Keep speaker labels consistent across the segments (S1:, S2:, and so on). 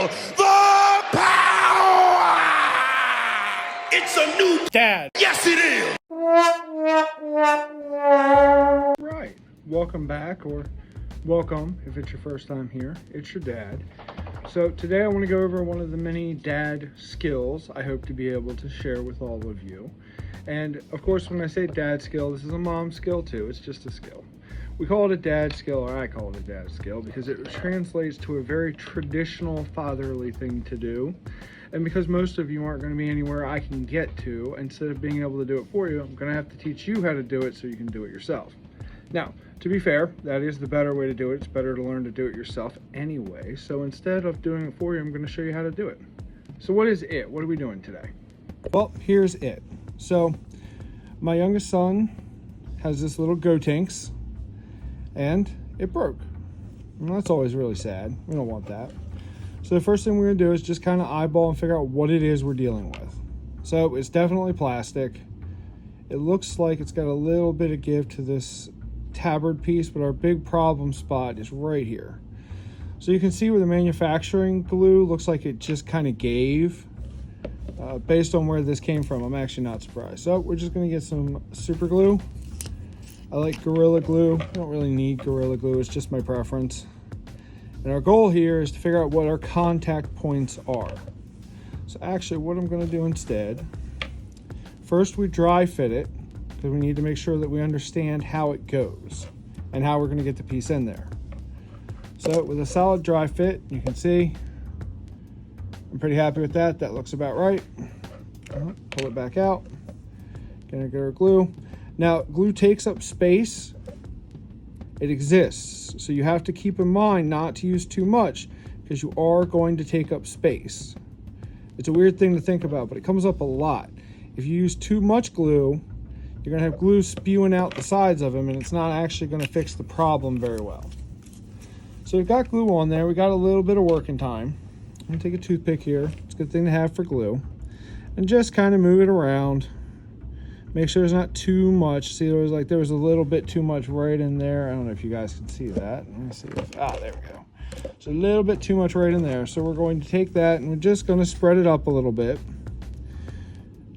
S1: the power. It's a new
S2: Dad.
S1: Yes, it is.
S2: Right. Welcome back, or welcome if it's your first time here. It's your dad. So today I want to go over one of the many dad skills I hope to be able to share with all of you. And of course, when I say dad skill, this is a mom skill too. It's just a skill. We call it a dad skill, or I call it a dad skill, because it translates to a very traditional fatherly thing to do. And because most of you aren't going to be anywhere I can get to, instead of being able to do it for you, I'm going to have to teach you how to do it so you can do it yourself. Now, to be fair, that is the better way to do it. It's better to learn to do it yourself anyway. So instead of doing it for you, I'm going to show you how to do it. So what is it? What are we doing today? Well, here's it. So my youngest son has this little Gotenks, and it broke. And that's always really sad. We don't want that. So the first thing we're going to do is just kind of eyeball and figure out what it is we're dealing with. So it's definitely plastic. It looks like it's got a little bit of give to this tabard piece, but our big problem spot is right here. So you can see where the manufacturing glue looks like it just kind of gave. Based on where this came from, I'm actually not surprised. So we're just going to get some super glue. I like Gorilla Glue. I don't really need Gorilla Glue. It's just my preference. And our goal here is to figure out what our contact points are. So actually what I'm going to do instead, first we dry fit it, because we need to make sure that we understand how it goes and how we're going to get the piece in there. So with a solid dry fit, you can see I'm pretty happy with that. That looks about right. Pull it back out. Gonna get our glue. Now, glue takes up space. It exists. So you have to keep in mind not to use too much, because you are going to take up space. It's a weird thing to think about, but it comes up a lot. If you use too much glue, you're gonna have glue spewing out the sides of them, and it's not actually gonna fix the problem very well. So we've got glue on there. We got a little bit of working time. I'm gonna take a toothpick here. It's a good thing to have for glue. And just kind of move it around. Make sure there's not too much. See, there was a little bit too much right in there. I don't know if you guys can see that. Let me see if, there we go. So a little bit too much right in there. So we're going to take that and we're just gonna spread it up a little bit.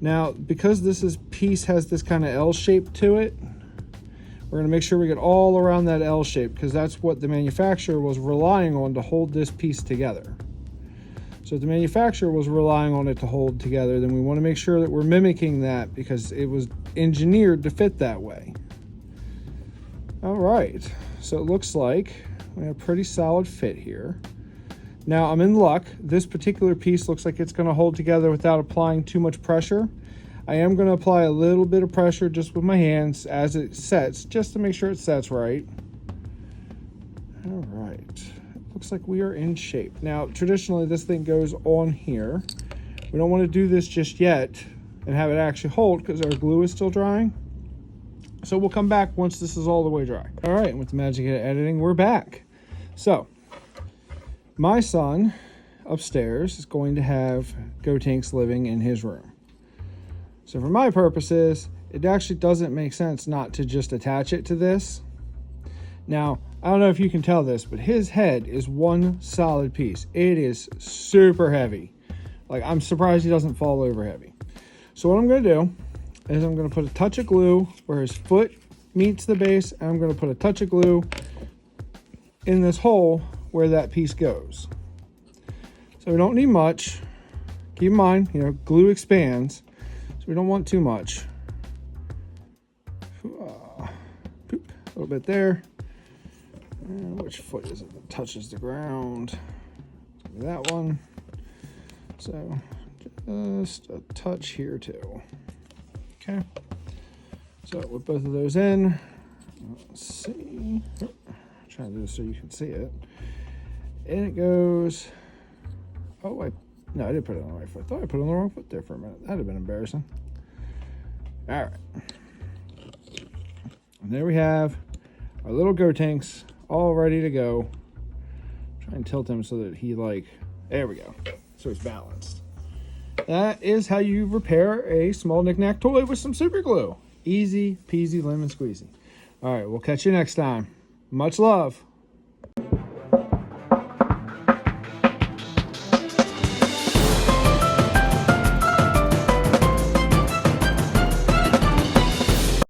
S2: Now, because this piece has this kind of L shape to it, we're gonna make sure we get all around that L shape, because that's what the manufacturer was relying on to hold this piece together. So if the manufacturer was relying on it to hold together, then we want to make sure that we're mimicking that, because it was engineered to fit that way. All right, so it looks like we have a pretty solid fit here. Now I'm in luck. This particular piece looks like it's going to hold together without applying too much pressure. I am going to apply a little bit of pressure just with my hands as it sets, just to make sure it sets right. All right. Looks like we are in shape. Now, traditionally, this thing goes on here. We don't want to do this just yet and have it actually hold, because our glue is still drying. So we'll come back once this is all the way dry. All right, with the magic of editing, we're back. So, my son upstairs is going to have Gotenks living in his room. So for my purposes, it actually doesn't make sense not to just attach it to this. Now, I don't know if you can tell this, but his head is one solid piece. It is super heavy. Like, I'm surprised he doesn't fall over heavy. So what I'm going to do is I'm going to put a touch of glue where his foot meets the base, and I'm going to put a touch of glue in this hole where that piece goes. So we don't need much. Keep in mind, glue expands, so we don't want too much. A little bit there. Which foot is it that touches the ground? That one. So just a touch here too. Okay. So with both of those in, let's see. Try to do this so you can see it. And it goes. Oh, I didn't put it on the right foot. I thought I put it on the wrong foot there for a minute. That'd have been embarrassing. All right. And there we have our little Gotenks all ready to go. Try and tilt him so that there we go. So he's balanced. That is how you repair a small knick-knack toy with some super glue. Easy peasy lemon squeezy. All right, we'll catch you next time. Much love.